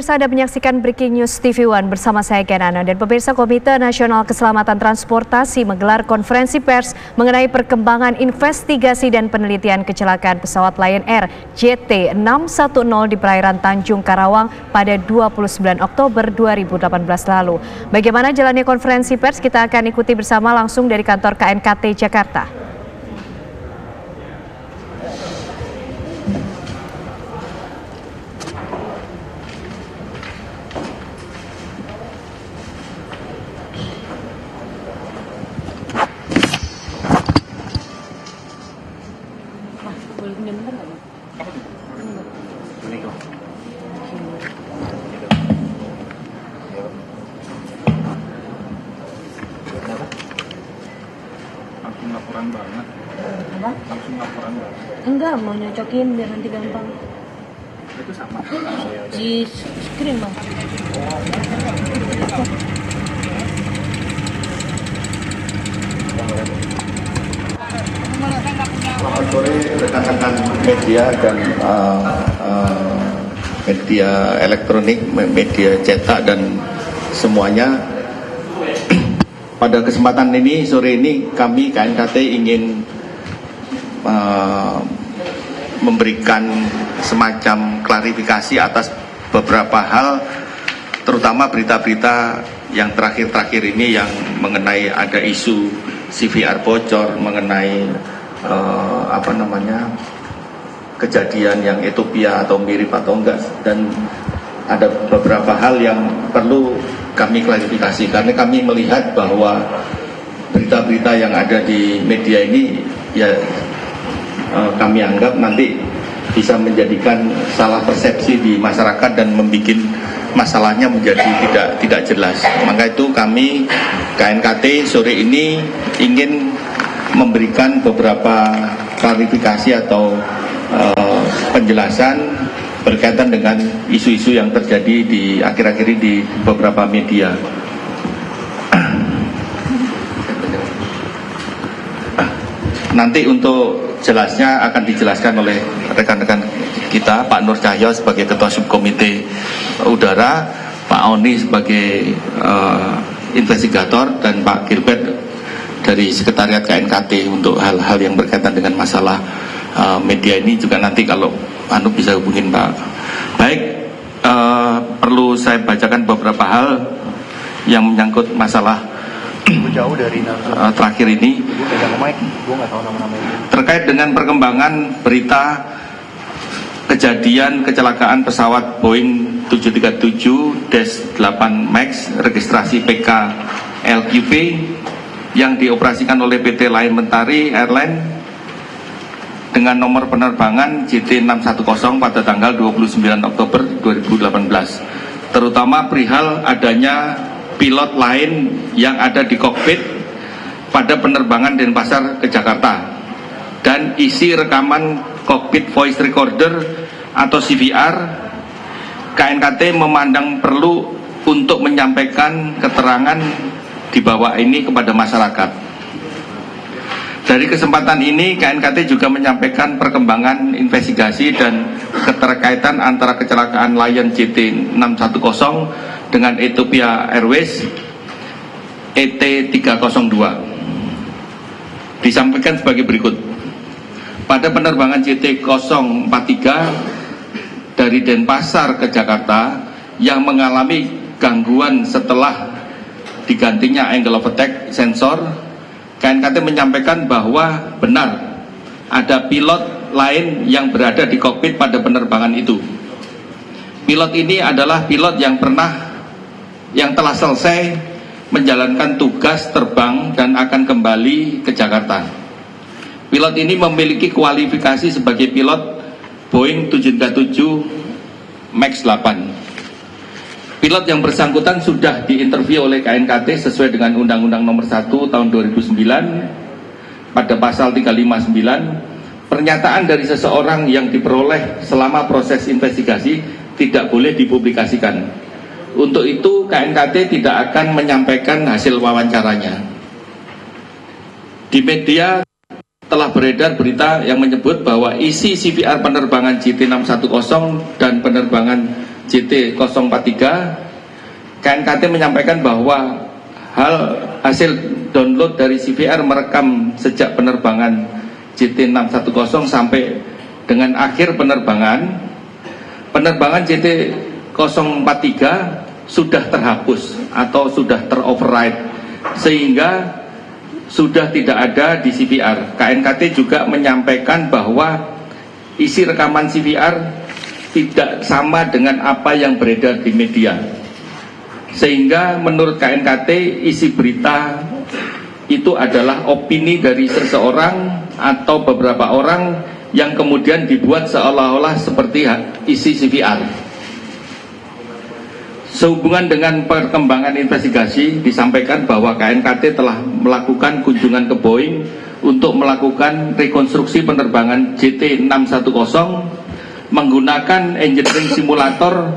Pemirsa, Anda menyaksikan Breaking News TV One bersama saya Kenana. Dan pemirsa, Komite Nasional Keselamatan Transportasi menggelar konferensi pers mengenai perkembangan investigasi dan penelitian kecelakaan pesawat Lion Air JT610 di perairan Tanjung Karawang pada 29 Oktober 2018 lalu. Bagaimana jalannya konferensi pers, kita akan ikuti bersama langsung dari kantor KNKT Jakarta. Langsung laporan banget. Apa? Langsung laporan banget. Enggak, mau nyocokin biar nanti gampang. Itu sama. Di screen, Bang. Selamat sore rekan-rekan media dan media elektronik, media cetak dan semuanya. Pada kesempatan ini, sore ini kami KNKT ingin memberikan semacam klarifikasi atas beberapa hal, terutama berita-berita yang terakhir-terakhir ini yang mengenai ada isu CVR bocor, mengenai kejadian yang Ethiopia atau mirip atau enggak, dan ada beberapa hal yang perlu kami klarifikasi karena kami melihat bahwa berita-berita yang ada di media ini ya kami anggap nanti bisa menjadikan salah persepsi di masyarakat dan membuat masalahnya menjadi tidak jelas. Maka itu kami KNKT sore ini ingin memberikan beberapa klarifikasi atau penjelasan berkaitan dengan isu-isu yang terjadi di akhir-akhir ini di beberapa media. Nanti untuk jelasnya akan dijelaskan oleh rekan-rekan kita, Pak Nur Cahyo sebagai Ketua Subkomite Udara, Pak Oni sebagai investigator, dan Pak Gilbert dari Sekretariat KNKT untuk hal-hal yang berkaitan dengan masalah media ini juga nanti kalau bisa hubungin Pak. Baik, perlu saya bacakan beberapa hal yang menyangkut masalah Jauh dari terakhir ini terkait dengan perkembangan berita kejadian kecelakaan pesawat Boeing 737-8 MAX registrasi PK LQP yang dioperasikan oleh PT Lion Mentari Airline dengan nomor penerbangan JT610 pada tanggal 29 Oktober 2018, terutama perihal adanya pilot lain yang ada di kokpit pada penerbangan Denpasar ke Jakarta, dan isi rekaman kokpit voice recorder atau CVR. KNKT memandang perlu untuk menyampaikan keterangan di bawah ini kepada masyarakat. Dari kesempatan ini, KNKT juga menyampaikan perkembangan investigasi dan keterkaitan antara kecelakaan Lion JT610 dengan Ethiopia Airways ET302. Disampaikan sebagai berikut. Pada penerbangan JT043 dari Denpasar ke Jakarta yang mengalami gangguan setelah digantinya angle of attack sensor, KNKT menyampaikan bahwa benar ada pilot lain yang berada di kokpit pada penerbangan itu. Pilot ini adalah pilot yang telah selesai menjalankan tugas terbang dan akan kembali ke Jakarta. Pilot ini memiliki kualifikasi sebagai pilot Boeing 737 MAX 8. Pilot yang bersangkutan sudah diinterview oleh KNKT sesuai dengan Undang-Undang Nomor 1 Tahun 2009 pada pasal 359. Pernyataan dari seseorang yang diperoleh selama proses investigasi tidak boleh dipublikasikan. Untuk itu KNKT tidak akan menyampaikan hasil wawancaranya. Di media telah beredar berita yang menyebut bahwa isi CVR penerbangan JT610 dan penerbangan JT 043, KNKT menyampaikan bahwa hasil download dari CVR merekam sejak penerbangan JT 610 sampai dengan akhir penerbangan JT 043 sudah terhapus atau sudah teroverride sehingga sudah tidak ada di CVR. KNKT juga menyampaikan bahwa isi rekaman CVR tidak sama dengan apa yang beredar di media, sehingga menurut KNKT isi berita itu adalah opini dari seseorang atau beberapa orang yang kemudian dibuat seolah-olah seperti isi CVR. Sehubungan dengan perkembangan investigasi, disampaikan bahwa KNKT telah melakukan kunjungan ke Boeing untuk melakukan rekonstruksi penerbangan JT 610 menggunakan engineering simulator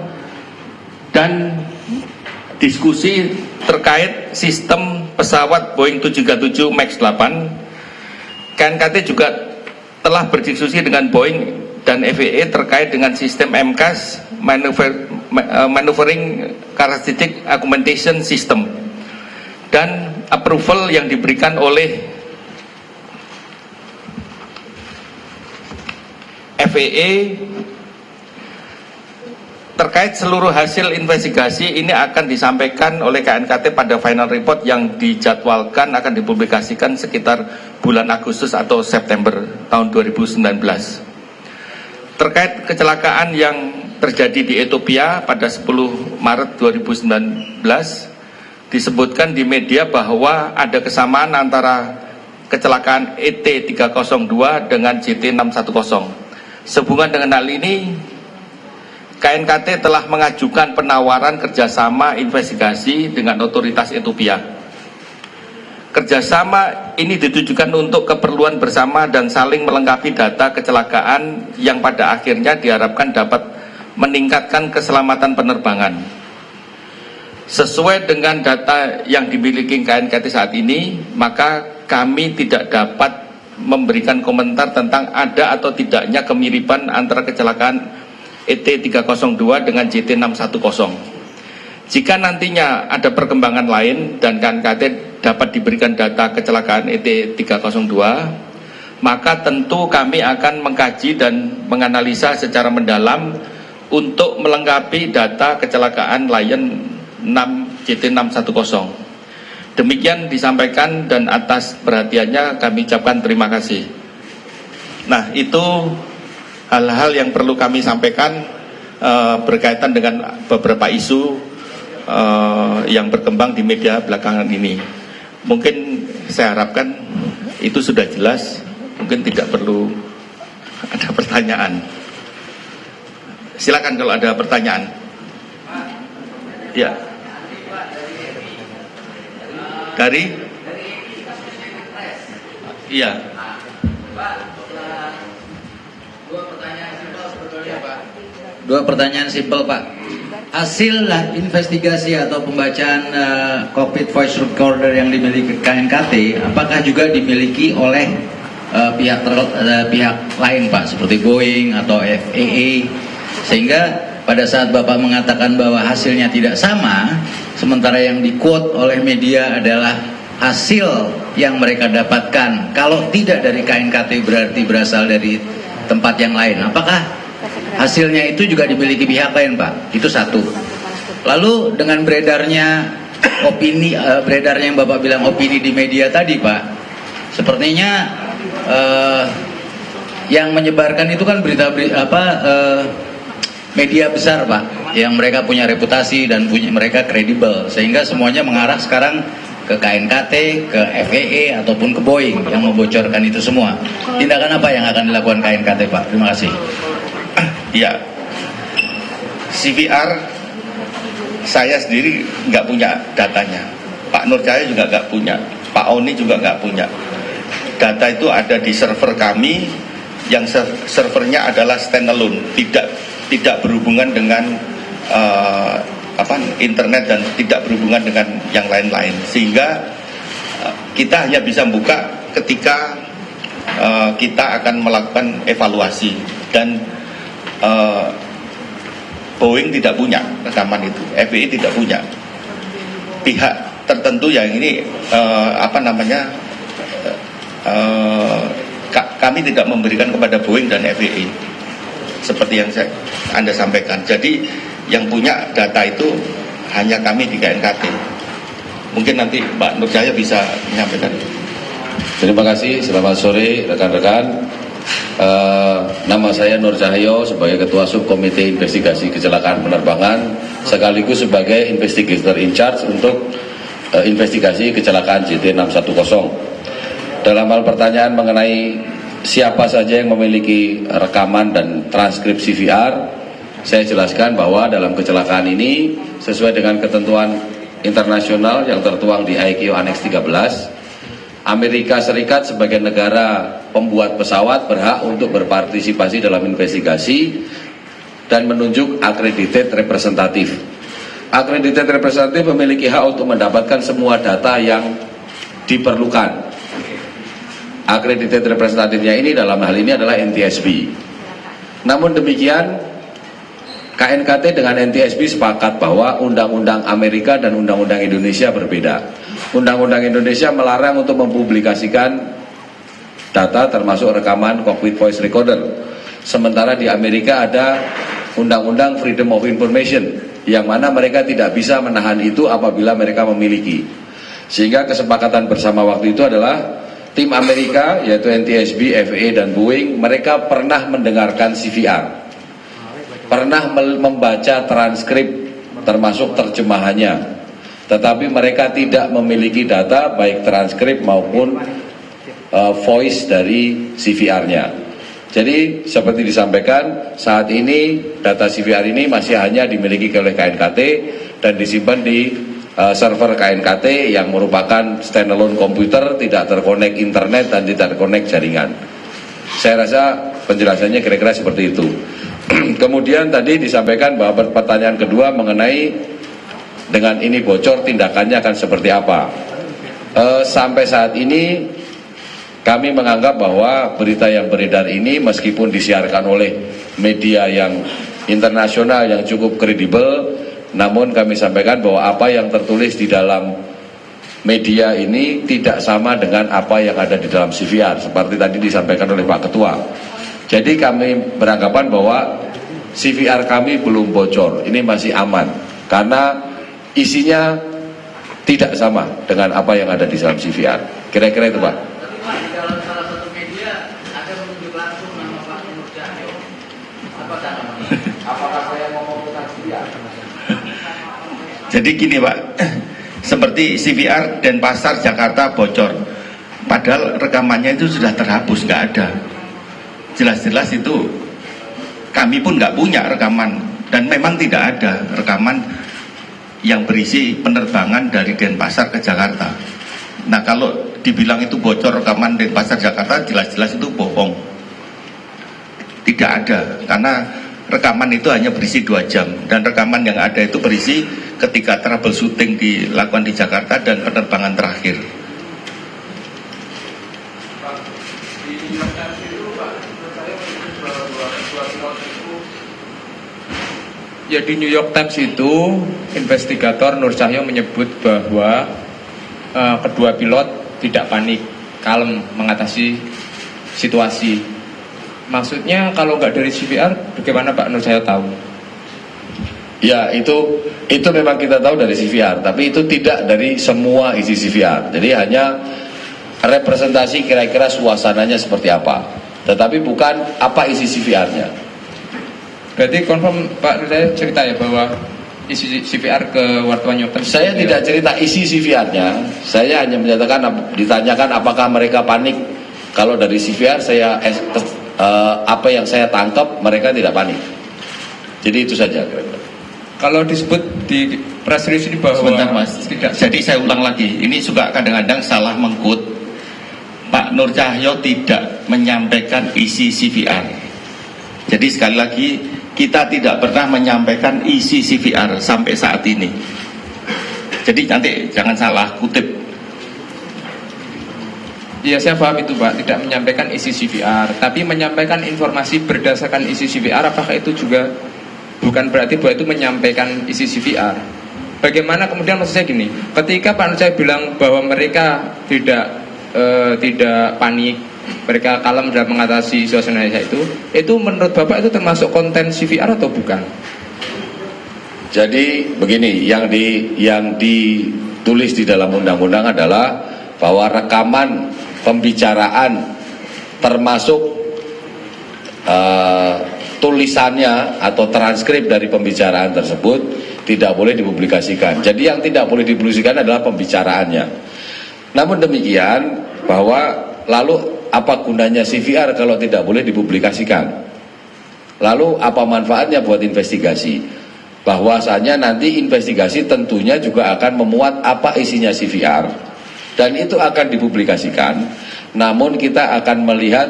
dan diskusi terkait sistem pesawat Boeing 737 MAX 8. KNKT juga telah berdiskusi dengan Boeing dan FAA terkait dengan sistem MCAS Maneuvering Characteristic Augmentation System dan approval yang diberikan oleh FAA terkait seluruh hasil investigasi. Ini akan disampaikan oleh KNKT pada final report yang dijadwalkan akan dipublikasikan sekitar bulan Agustus atau September tahun 2019. Terkait kecelakaan yang terjadi di Ethiopia pada 10 Maret 2019, disebutkan di media bahwa ada kesamaan antara kecelakaan ET302 dengan JT610. Sehubungan dengan hal ini, KNKT telah mengajukan penawaran kerjasama investigasi dengan otoritas Ethiopia. Kerjasama ini ditujukan untuk keperluan bersama dan saling melengkapi data kecelakaan yang pada akhirnya diharapkan dapat meningkatkan keselamatan penerbangan. Sesuai dengan data yang dimiliki KNKT saat ini, maka kami tidak dapat memberikan komentar tentang ada atau tidaknya kemiripan antara kecelakaan ET302 dengan JT610. Jika nantinya ada perkembangan lain dan KNKT dapat diberikan data kecelakaan ET302, maka tentu kami akan mengkaji dan menganalisa secara mendalam untuk melengkapi data kecelakaan Lion 6 JT610. Demikian disampaikan dan atas perhatiannya kami ucapkan terima kasih. Nah, itu hal-hal yang perlu kami sampaikan berkaitan dengan beberapa isu yang berkembang di media belakangan ini. Mungkin saya harapkan itu sudah jelas, mungkin tidak perlu ada pertanyaan. Silakan kalau ada pertanyaan. Ya. Dari? Iya. Dua pertanyaan simpel, Pak. Hasil investigasi atau pembacaan cockpit voice recorder yang dimiliki KNKT, apakah juga dimiliki oleh pihak lain, Pak, seperti Boeing atau FAA, sehingga pada saat Bapak mengatakan bahwa hasilnya tidak sama, sementara yang di-quote oleh media adalah hasil yang mereka dapatkan, kalau tidak dari KNKT berarti berasal dari tempat yang lain. Apakah hasilnya itu juga dimiliki pihak lain, Pak? Itu satu. Lalu dengan beredarnya opini, beredarnya yang Bapak bilang opini di media tadi, Pak, sepertinya yang menyebarkan itu kan media besar, Pak, yang mereka punya reputasi dan mereka kredibel, sehingga semuanya mengarah sekarang ke KNKT, ke FAA ataupun ke Boeing yang membocorkan itu semua. Tindakan apa yang akan dilakukan KNKT, Pak? Terima kasih. Ya, CVR saya sendiri nggak punya datanya, Pak Nur Cahaya juga nggak punya, Pak Oni juga nggak punya. Data itu ada di server kami, yang servernya adalah standalone, tidak berhubungan dengan internet dan tidak berhubungan dengan yang lain-lain, sehingga kita hanya bisa buka ketika kita akan melakukan evaluasi. Dan Boeing tidak punya rekaman itu, FAA tidak punya. Pihak tertentu yang ini kami tidak memberikan kepada Boeing dan FAA seperti yang Anda sampaikan. Jadi yang punya data itu hanya kami di KNKT. Mungkin nanti Pak Nur Cahyo bisa menyampaikan. Terima kasih, selamat sore rekan-rekan. Nama saya Nur Cahyo sebagai Ketua Subkomite Investigasi Kecelakaan Penerbangan sekaligus sebagai Investigator in Charge untuk investigasi kecelakaan JT610. Dalam hal pertanyaan mengenai siapa saja yang memiliki rekaman dan transkrip CVR, saya jelaskan bahwa dalam kecelakaan ini sesuai dengan ketentuan internasional yang tertuang di ICAO Annex 13, Amerika Serikat sebagai negara pembuat pesawat berhak untuk berpartisipasi dalam investigasi dan menunjuk accredited representative. Accredited representative memiliki hak untuk mendapatkan semua data yang diperlukan. Accredited representatifnya ini dalam hal ini adalah NTSB. Namun demikian, KNKT dengan NTSB sepakat bahwa Undang-Undang Amerika dan Undang-Undang Indonesia berbeda. Undang-Undang Indonesia melarang untuk mempublikasikan data termasuk rekaman cockpit voice recorder. Sementara di Amerika ada Undang-Undang Freedom of Information yang mana mereka tidak bisa menahan itu apabila mereka memiliki. Sehingga kesepakatan bersama waktu itu adalah tim Amerika yaitu NTSB, FAA dan Boeing, mereka pernah mendengarkan CVR, pernah membaca transkrip termasuk terjemahannya, tetapi mereka tidak memiliki data baik transkrip maupun voice dari CVR-nya. Jadi seperti disampaikan, saat ini data CVR ini masih hanya dimiliki oleh KNKT dan disimpan di server KNKT yang merupakan standalone komputer, tidak terkonek internet dan tidak terkonek jaringan. Saya rasa penjelasannya kira-kira seperti itu. Kemudian tadi disampaikan bahwa pertanyaan kedua mengenai dengan ini bocor tindakannya akan seperti apa. Sampai saat ini kami menganggap bahwa berita yang beredar ini meskipun disiarkan oleh media yang internasional yang cukup kredibel, namun kami sampaikan bahwa apa yang tertulis di dalam media ini tidak sama dengan apa yang ada di dalam CVR seperti tadi disampaikan oleh Pak Ketua. Jadi kami beranggapan bahwa CVR kami belum bocor, ini masih aman karena isinya tidak sama dengan apa yang ada di dalam CVR. Kira-kira itu Pak. Di dalam salah satu media ada menunjuk langsung nama Pak Nur Cahyo. Apakah saya mau memutar CVR? Jadi gini Pak, seperti CVR Denpasar Jakarta bocor, padahal rekamannya itu sudah terhapus, nggak ada. Jelas-jelas itu kami pun nggak punya rekaman dan memang tidak ada rekaman yang berisi penerbangan dari Denpasar ke Jakarta. Nah kalau dibilang itu bocor rekaman Denpasar Jakarta, jelas-jelas itu bohong. Tidak ada, karena rekaman itu hanya berisi 2 jam dan rekaman yang ada itu berisi ketika troubleshooting dilakukan di Jakarta dan penerbangan terakhir. Ya di New York Times itu investigator Nur Cahyo menyebut bahwa kedua pilot tidak panik, kalem mengatasi situasi. Maksudnya kalau nggak dari CVR, bagaimana Pak Nur Cahyo tahu? Ya itu memang kita tahu dari CVR, tapi itu tidak dari semua isi CVR. Jadi hanya representasi kira-kira suasananya seperti apa, tetapi bukan apa isi CVR-nya. Berarti confirm Pak Nur Cahyo cerita ya bahwa isi CVR ke wartawan New York Times? Saya tidak cerita isi CVR-nya, saya hanya menyatakan ditanyakan apakah mereka panik. Kalau dari CVR saya apa yang saya tangkap mereka tidak panik. Jadi itu saja kira-kira. Kalau disebut di press release ini bahwa Sebentar Mas, tidak. Jadi saya ulang lagi, ini suka kadang-kadang salah mengkut. Pak Nur Cahyo tidak menyampaikan isi CVR. Jadi sekali lagi, kita tidak pernah menyampaikan isi CVR sampai saat ini. Jadi nanti jangan salah kutip. Iya saya paham itu Pak, tidak menyampaikan isi CVR, tapi menyampaikan informasi berdasarkan isi CVR, apakah itu juga bukan berarti bahwa itu menyampaikan isi CVR. Bagaimana kemudian, maksud saya gini, ketika Pak Nur bilang bahwa mereka tidak panik, mereka kalem dalam mengatasi suasana itu menurut Bapak itu termasuk konten CVR atau bukan? Jadi begini, yang ditulis di dalam undang-undang adalah bahwa rekaman pembicaraan termasuk tulisannya atau transkrip dari pembicaraan tersebut tidak boleh dipublikasikan. Jadi yang tidak boleh dipublikasikan adalah pembicaraannya. Namun demikian, bahwa lalu apa gunanya CVR kalau tidak boleh dipublikasikan? Lalu apa manfaatnya buat investigasi? Bahwasanya nanti investigasi tentunya juga akan memuat apa isinya CVR dan itu akan dipublikasikan. Namun kita akan melihat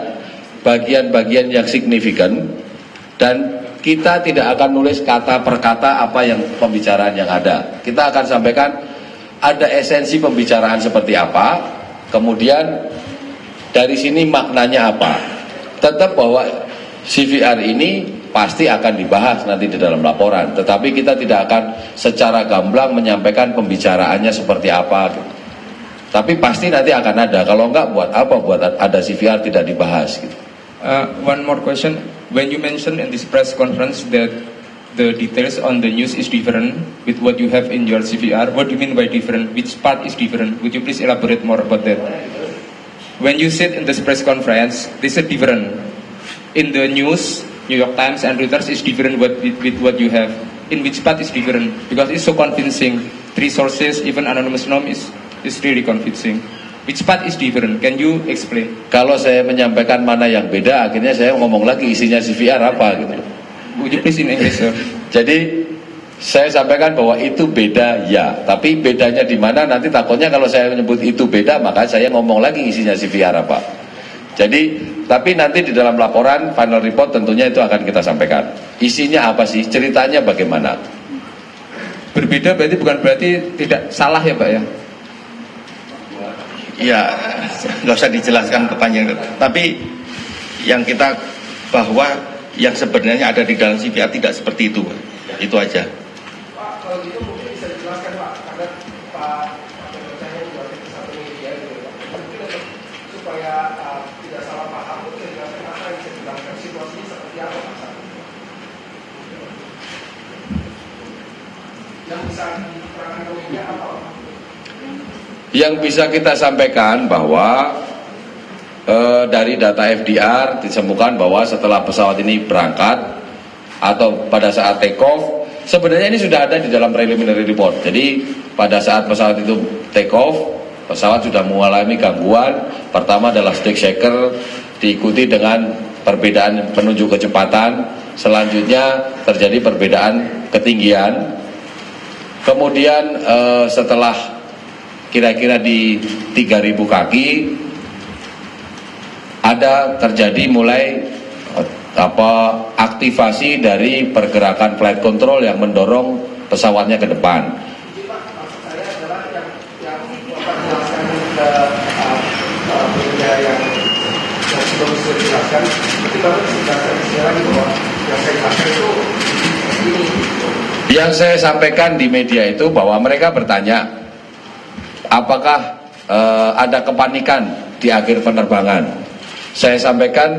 bagian-bagian yang signifikan dan kita tidak akan nulis kata per kata apa yang pembicaraan yang ada. Kita akan sampaikan ada esensi pembicaraan seperti apa, kemudian dari sini maknanya apa. Tetap bahwa CVR ini pasti akan dibahas nanti di dalam laporan, tetapi kita tidak akan secara gamblang menyampaikan pembicaraannya seperti apa gitu. Tapi pasti nanti akan ada. Kalau enggak, buat apa buat ada CVR tidak dibahas gitu. One more question. When you mentioned in this press conference that the details on the news is different with what you have in your CVR, what do you mean by different? Which part is different? Would you please elaborate more about that? When you said in this press conference, this is different. In the news, New York Times and Reuters is different with what you have. In which part is different? Because it's so convincing. 3 sources, even anonymous nom is really convincing. Which part is different? Can you explain? Kalau saya menyampaikan mana yang beda, akhirnya saya ngomong lagi isinya CVR apa gitu. Would you please in English, sir? Jadi saya sampaikan bahwa itu beda ya, tapi bedanya di mana nanti takutnya kalau saya menyebut itu beda maka saya ngomong lagi isinya CVR apa. Jadi tapi nanti di dalam laporan final report tentunya itu akan kita sampaikan. Isinya apa sih? Ceritanya bagaimana? Berbeda berarti bukan berarti tidak salah ya Pak ya? Ya, nggak usah dijelaskan kepanjangan. Tapi yang kita bahwa yang sebenarnya ada di dalam CVR tidak seperti itu. Itu aja. Pak, kalau gitu mungkin bisa dijelaskan Pak, karena Pak Cahyo juga di satu media gitu ya. Mungkin supaya tidak salah paham, bisa dijelaskan apa yang bisa dijelaskan situasinya seperti apa Pak? Yang bisa diterangkan ke media apa Pak? Yang bisa kita sampaikan bahwa dari data FDR ditemukan bahwa setelah pesawat ini berangkat atau pada saat take off, sebenarnya ini sudah ada di dalam preliminary report. Jadi pada saat pesawat itu take off, pesawat sudah mengalami gangguan. Pertama adalah stick shaker, diikuti dengan perbedaan penunjuk kecepatan. Selanjutnya terjadi perbedaan ketinggian. Kemudian setelah kira-kira di 3.000 kaki ada terjadi mulai aktivasi dari pergerakan flight control yang mendorong pesawatnya ke depan. Jadi Pak, maksud saya adalah yang Bapak jelaskan ke media yang sebelum sudah dijelaskan, berarti Bapak bisa jelaskan sekali lagi bahwa yang saya jelaskan itu ini. Yang saya sampaikan di media itu bahwa mereka bertanya apakah ada kepanikan di akhir penerbangan. Saya sampaikan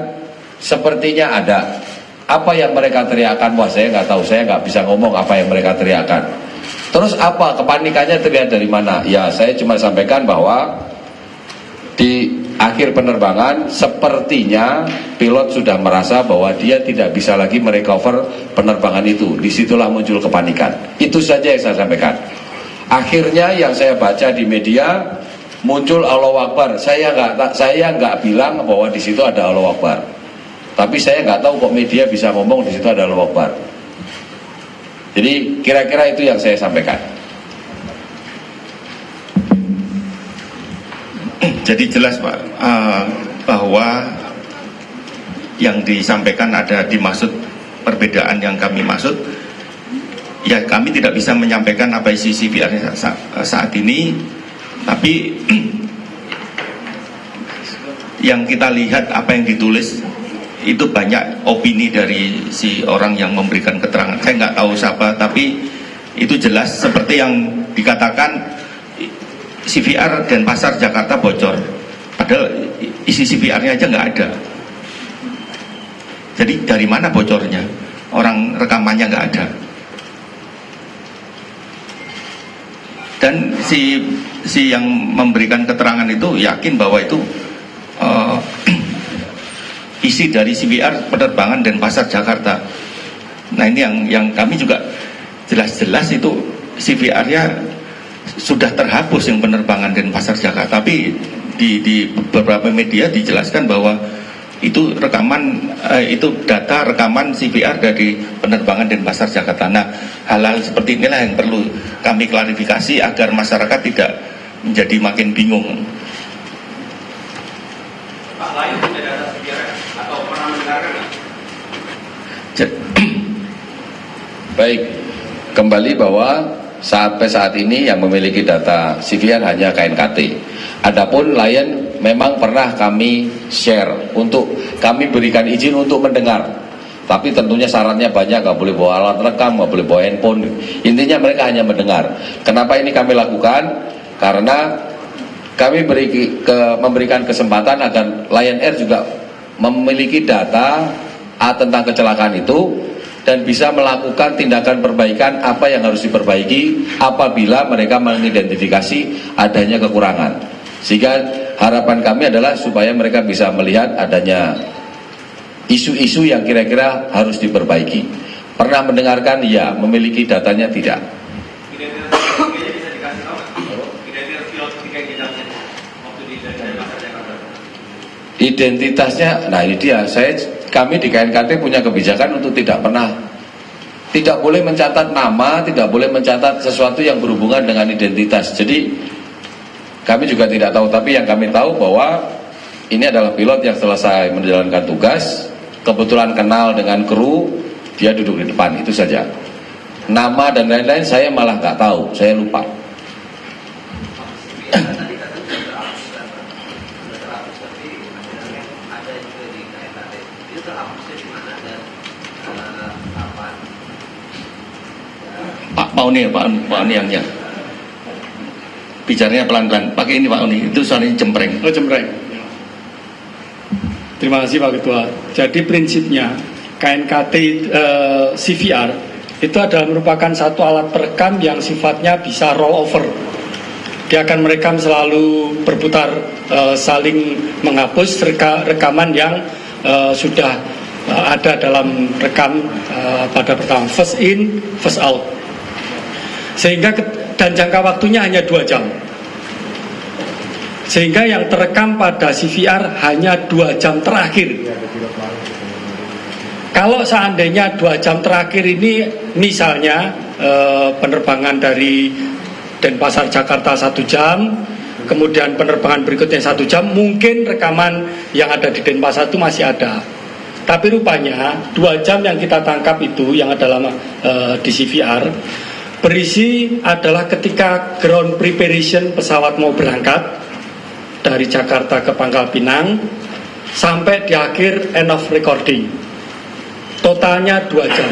sepertinya ada. Apa yang mereka teriakan? Wah, saya nggak tahu, saya nggak bisa ngomong apa yang mereka teriakan. Terus apa kepanikannya terlihat dari mana? Ya, saya cuma sampaikan bahwa di akhir penerbangan sepertinya pilot sudah merasa bahwa dia tidak bisa lagi merecover penerbangan itu. Disitulah muncul kepanikan. Itu saja yang saya sampaikan. Akhirnya yang saya baca di media muncul Allahu Akbar. Saya nggak bilang bahwa di situ ada Allahu Akbar. Tapi saya nggak tahu kok media bisa ngomong di situ ada Allahu Akbar. Jadi kira-kira itu yang saya sampaikan. Jadi jelas Pak, bahwa yang disampaikan ada dimaksud perbedaan yang kami maksud. Ya, kami tidak bisa menyampaikan apa isi CVR saat ini, tapi yang kita lihat apa yang ditulis itu banyak opini dari si orang yang memberikan keterangan. Saya nggak tahu siapa, tapi itu jelas seperti yang dikatakan CVR Denpasar Jakarta bocor. Padahal isi CVR-nya aja nggak ada. Jadi dari mana bocornya? Orang rekamannya nggak ada. Dan si yang memberikan keterangan itu yakin bahwa itu isi dari CVR penerbangan Denpasar Jakarta. Nah ini yang kami juga jelas-jelas itu CVR-nya sudah terhapus yang penerbangan Denpasar Jakarta. Tapi di beberapa media dijelaskan bahwa itu rekaman itu data rekaman CVR dari penerbangan Denpasar Jakarta. Nah, hal-hal seperti inilah yang perlu kami klarifikasi agar masyarakat tidak menjadi makin bingung. Pak, lain tidak data CVR atau pernah mendengarkan? Baik, kembali bahwa sampai saat ini yang memiliki data CVR hanya KNKT. Adapun Lion memang pernah kami share untuk kami berikan izin untuk mendengar. Tapi tentunya syaratnya banyak, nggak boleh bawa alat rekam, nggak boleh bawa handphone. Intinya mereka hanya mendengar. Kenapa ini kami lakukan? Karena kami memberikan kesempatan agar Lion Air juga memiliki data tentang kecelakaan itu dan bisa melakukan tindakan perbaikan apa yang harus diperbaiki apabila mereka mengidentifikasi adanya kekurangan. Sehingga harapan kami adalah supaya mereka bisa melihat adanya isu-isu yang kira-kira harus diperbaiki. Pernah mendengarkan? Ya. Memiliki datanya? Tidak. Identitasnya, nah ini dia. Kami di KNKT punya kebijakan untuk tidak boleh mencatat nama, tidak boleh mencatat sesuatu yang berhubungan dengan identitas. Jadi kami juga tidak tahu, tapi yang kami tahu bahwa ini adalah pilot yang selesai menjalankan tugas, kebetulan kenal dengan kru, dia duduk di depan, itu saja. Nama dan lain-lain saya malah nggak tahu, saya lupa. Pak Uni yang bicaranya pelan-pelan. Pakai ini Pak Uni, itu suaranya cempreng. Oh cempreng. Terima kasih Pak Ketua. Jadi prinsipnya KNKT CVR itu adalah merupakan satu alat perekam yang sifatnya bisa roll over. Dia akan merekam selalu berputar, saling menghapus rekaman yang sudah ada dalam rekam pada pertama, first in, first out. Sehingga dan jangka waktunya hanya 2 jam. Sehingga yang terekam pada CVR hanya 2 jam terakhir. Kalau seandainya 2 jam terakhir ini misalnya penerbangan dari Denpasar Jakarta 1 jam, kemudian penerbangan berikutnya 1 jam, mungkin rekaman yang ada di Denpasar itu masih ada. Tapi rupanya 2 jam yang kita tangkap itu yang adalah di CVR berisi adalah ketika ground preparation pesawat mau berangkat dari Jakarta ke Pangkal Pinang sampai di akhir end of recording. Totalnya 2 jam.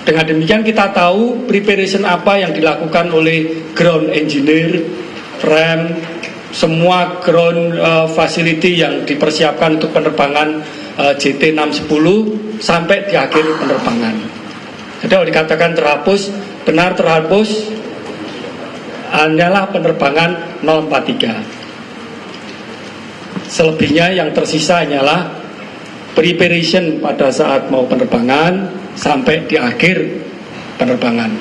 Dengan demikian kita tahu preparation apa yang dilakukan oleh ground engineer, rem, semua ground facility yang dipersiapkan untuk penerbangan JT610 sampai di akhir penerbangan. Jadi kalau dikatakan terhapus, benar terhapus hanyalah penerbangan 043. Selebihnya yang tersisa hanyalah preparation pada saat mau penerbangan sampai di akhir penerbangan.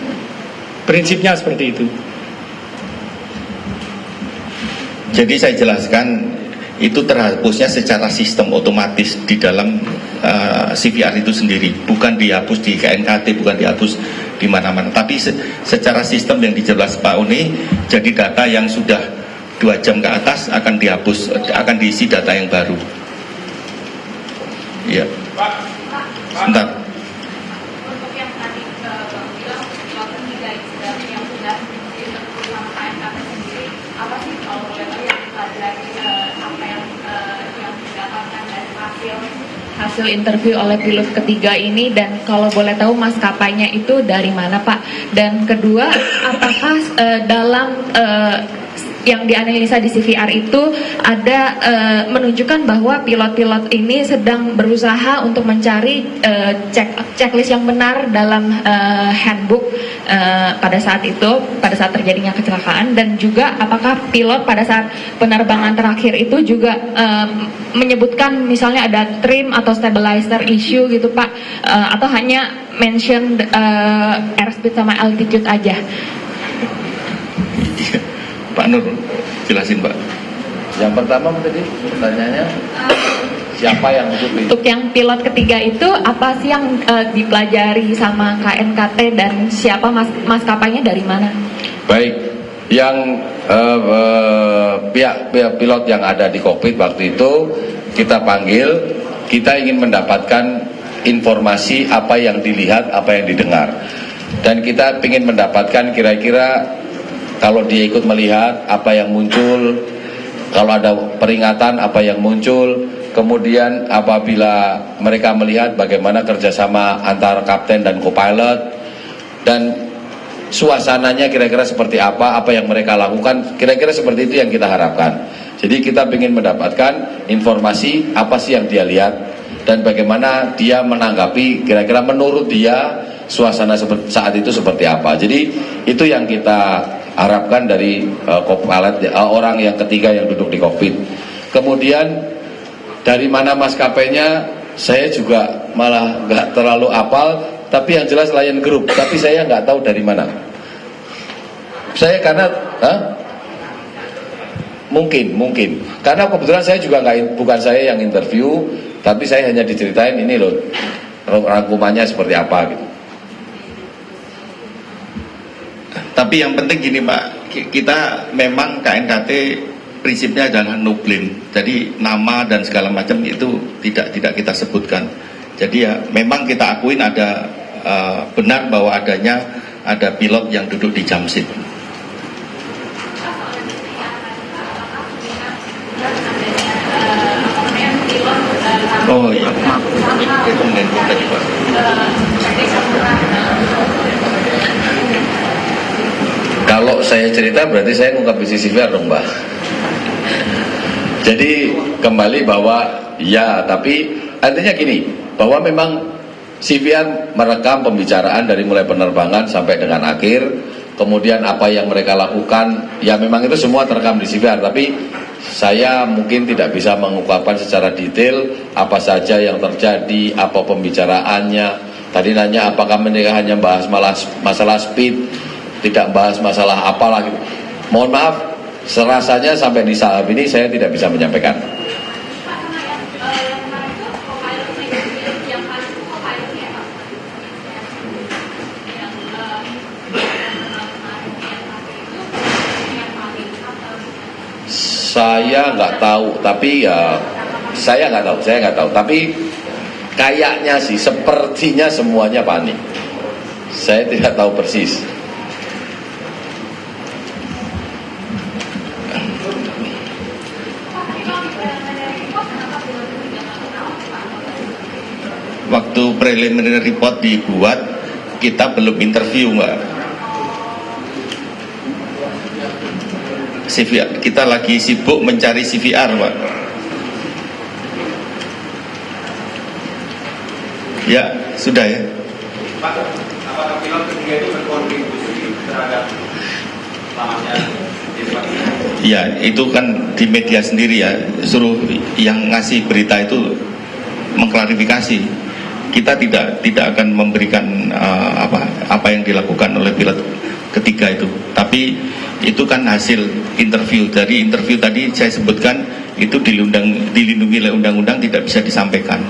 Prinsipnya seperti itu. Jadi saya jelaskan, itu terhapusnya secara sistem otomatis di dalam CVR itu sendiri, bukan dihapus di KNKT, bukan dihapus di mana-mana, tapi secara sistem yang dijelas Pak Uni, jadi data yang sudah 2 jam ke atas akan dihapus, akan diisi data yang baru. Iya. Sebentar. Untuk yang tadi Bang bilang, pilot ketiga yang sudah ditempuh sama KNKT sendiri, apa sih kalau boleh tahu yang pelajari apa yang didapatkan dari hasil hasil interview oleh pilot ketiga ini, dan kalau boleh tahu maskapainya itu dari mana Pak? Dan kedua, apakah dalam yang dianalisa di CVR itu ada menunjukkan bahwa pilot-pilot ini sedang berusaha untuk mencari checklist yang benar dalam handbook pada saat terjadinya kecelakaan, dan juga apakah pilot pada saat penerbangan terakhir itu juga menyebutkan misalnya ada trim atau stabilizer issue gitu Pak, atau hanya mention airspeed sama altitude aja? Pak Nur, jelasin Pak. Yang pertama tadi pertanyaannya siapa yang untuk yang pilot ketiga itu apa sih yang dipelajari sama KNKT, dan siapa maskapainya dari mana? Baik, yang pihak pilot yang ada di kokpit waktu itu kita panggil, kita ingin mendapatkan informasi apa yang dilihat, apa yang didengar, dan kita ingin mendapatkan kira-kira kalau dia ikut melihat apa yang muncul, kalau ada peringatan apa yang muncul, kemudian apabila mereka melihat bagaimana kerjasama antara kapten dan co-pilot, dan suasananya kira-kira seperti apa yang mereka lakukan, kira-kira seperti itu yang kita harapkan. Jadi kita ingin mendapatkan informasi apa sih yang dia lihat, dan bagaimana dia menanggapi, kira-kira menurut dia suasana saat itu seperti apa. Jadi itu yang kita harapkan dari co-pilot, orang yang ketiga yang duduk di kokpit. Kemudian dari mana maskapainya saya juga malah nggak terlalu hafal, tapi yang jelas Lion Group, tapi saya nggak tahu dari mana. Saya karena mungkin karena kebetulan saya juga bukan saya yang interview, tapi saya hanya diceritain ini loh rangkumannya seperti apa gitu. Tapi yang penting gini Pak, kita memang KNKT prinsipnya adalah no blame. Jadi nama dan segala macam itu tidak kita sebutkan. Jadi ya memang kita akuin ada benar bahwa ada pilot yang duduk di jump seat. Oh iya, maaf. Tadi Pak. Kalau saya cerita berarti saya ngungkap isi CVR dong Mbak. Jadi kembali bahwa ya, tapi artinya gini, bahwa memang CVR merekam pembicaraan dari mulai penerbangan sampai dengan akhir, kemudian apa yang mereka lakukan, ya memang itu semua terekam di CVR, tapi saya mungkin tidak bisa mengungkapkan secara detail apa saja yang terjadi, apa pembicaraannya. Tadi nanya apakah mereka hanya bahas masalah speed, tidak bahas masalah apalah gitu. Mohon maaf, serasanya sampai di saat ini saya tidak bisa menyampaikan. Saya nggak tahu, tapi ya saya nggak tahu. Tapi kayaknya sih, sepertinya semuanya panik. Saya tidak tahu persis. Waktu preliminary report dibuat, kita belum interview Mbak. CVR, kita lagi sibuk mencari CVR Mbak. Ya, sudah ya. Pak, apakah pilot ketiga itu berkontribusi terhadap selamatnya? Ya, itu kan di media sendiri ya, suruh yang ngasih berita itu mengklarifikasi. Kita tidak akan memberikan apa yang dilakukan oleh pilot ketiga itu, tapi itu kan hasil interview. Dari interview tadi saya sebutkan itu dilindungi oleh undang-undang, tidak bisa disampaikan.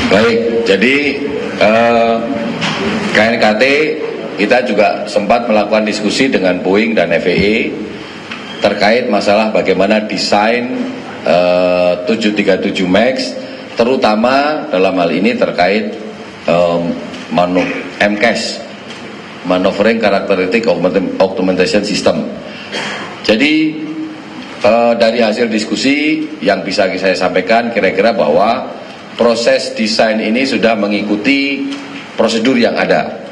Baik, jadi KNKT kita juga sempat melakukan diskusi dengan Boeing dan FAA terkait masalah bagaimana desain 737 MAX, terutama dalam hal ini terkait MCAS, Maneuvering Characteristic Augmentation System. Jadi dari hasil diskusi yang bisa saya sampaikan kira-kira bahwa proses desain ini sudah mengikuti prosedur yang ada.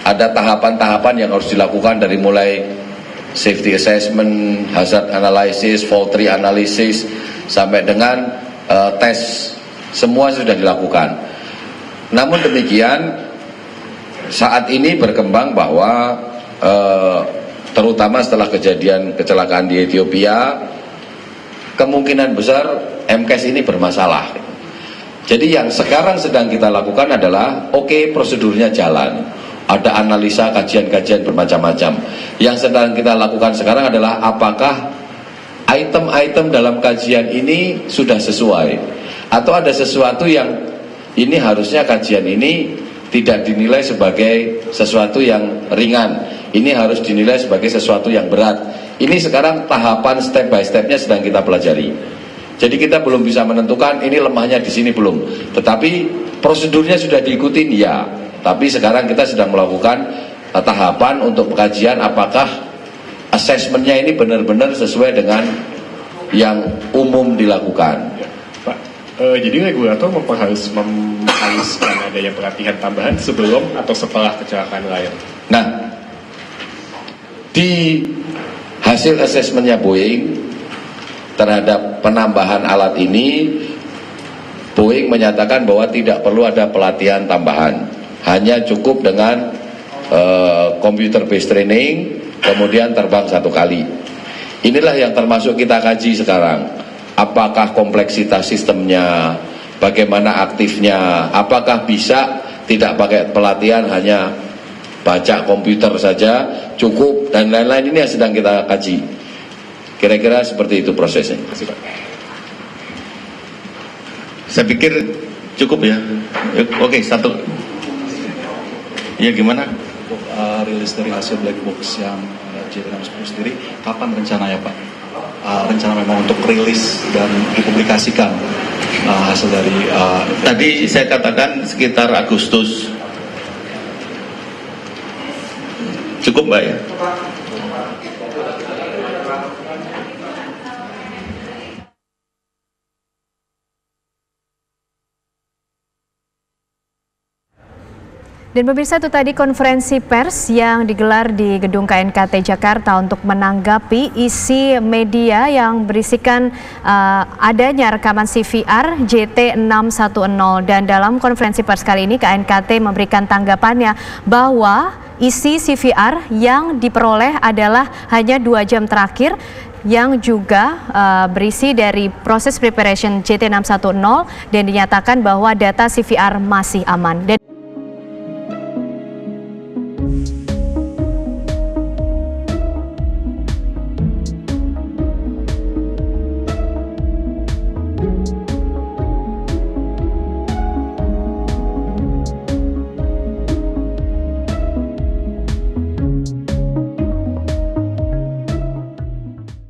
Ada tahapan-tahapan yang harus dilakukan dari mulai safety assessment, hazard analysis, fault tree analysis, sampai dengan tes, semua sudah dilakukan. Namun demikian, saat ini berkembang bahwa terutama setelah kecelakaan di Ethiopia, kemungkinan besar MCAS ini bermasalah. Jadi yang sekarang sedang kita lakukan adalah prosedurnya jalan, ada analisa, kajian-kajian bermacam-macam. Yang sedang kita lakukan sekarang adalah apakah item-item dalam kajian ini sudah sesuai, atau ada sesuatu yang ini harusnya kajian ini tidak dinilai sebagai sesuatu yang ringan, ini harus dinilai sebagai sesuatu yang berat. Ini sekarang tahapan step by stepnya sedang kita pelajari. Jadi kita belum bisa menentukan ini lemahnya di sini, belum. Tetapi prosedurnya sudah diikutin, ya. Tapi sekarang kita sedang melakukan tahapan untuk kajian apakah asesmennya ini benar-benar sesuai dengan yang umum dilakukan. Ya, Pak, jadi regulator mengharuskan adanya pelatihan tambahan sebelum atau setelah kecelakaan lion. Nah, di hasil asesmennya Boeing terhadap penambahan alat ini, Boeing menyatakan bahwa tidak perlu ada pelatihan tambahan, hanya cukup dengan computer based training, kemudian terbang 1 kali. Inilah yang termasuk kita kaji sekarang. Apakah kompleksitas sistemnya, bagaimana aktifnya, apakah bisa tidak pakai pelatihan, hanya baca komputer saja cukup, dan lain-lain. Ini yang sedang kita kaji. Kira-kira seperti itu prosesnya. Saya pikir cukup ya. Oke, satu. Ya, gimana? Untuk rilis dari hasil black box yang JT610 sendiri, kapan rencananya Pak? Rencana memang untuk rilis dan dipublikasikan hasil dari tadi saya katakan sekitar Agustus. Cukup Mbak ya? Dan pemirsa, itu tadi konferensi pers yang digelar di Gedung KNKT Jakarta untuk menanggapi isi media yang berisikan adanya rekaman CVR JT610. Dan dalam konferensi pers kali ini KNKT memberikan tanggapannya bahwa isi CVR yang diperoleh adalah hanya 2 jam terakhir, yang juga berisi dari proses preparation JT610, dan dinyatakan bahwa data CVR masih aman. Dan